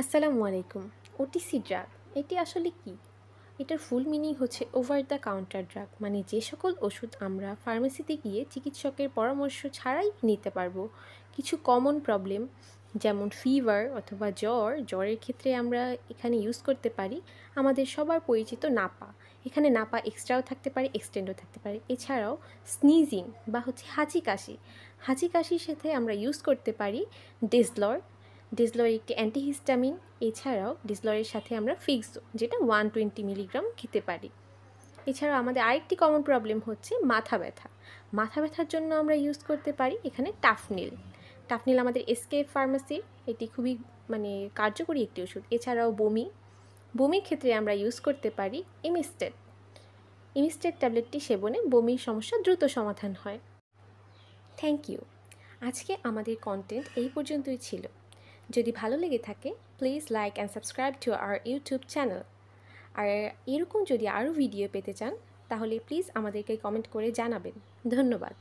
আসসালামু আলাইকুম। OTC drug এটি আসলে কি? এটার ফুল মিনিং হচ্ছে ওভার দ্য কাউন্টার ড্রাগ, মানে যে সকল ওষুধ আমরা ফার্মেসিতে গিয়ে চিকিৎসকের পরামর্শ ছাড়াই নিতে পারবো। কিছু কমন প্রবলেম যেমন ফিভার অথবা জ্বরের ক্ষেত্রে আমরা এখানে ইউজ করতে পারি আমাদের সবার পরিচিত নাপা। এখানে নাপা এক্সট্রাও থাকতে পারে, এক্সটেন্ডও থাকতে পারে। এছাড়াও স্নিজিং বা হচ্ছে হাঁচি কাশির সাথে আমরা ইউজ করতে পারি ডেজলর। ডেজলর একটি অ্যান্টিহিস্টামিন। এছাড়াও ডেজলরের সাথে আমরা ফিক্সো, যেটা 120 মিলিগ্রাম খেতে পারি। এছাড়াও আমাদের আরেকটি কমন প্রবলেম হচ্ছে মাথা ব্যথার জন্য আমরা ইউজ করতে পারি এখানে টাফনিল আমাদের এসকেএফ ফার্মেসির, এটি খুবই কার্যকরী একটি ওষুধ। এছাড়াও বমির ক্ষেত্রে আমরা ইউজ করতে পারি ইমিস্টেট ট্যাবলেটটি সেবনে বমির সমস্যা দ্রুত সমাধান হয়। Thank you. আজকে আমাদের কন্টেন্ট এই পর্যন্তই ছিল। যদি ভালো লেগে থাকে please like and subscribe to our YouTube channel. আর এরকম যদি আরও ভিডিও পেতে চান তাহলে প্লিজ আমাদেরকে কমেন্ট করে জানাবেন। ধন্যবাদ।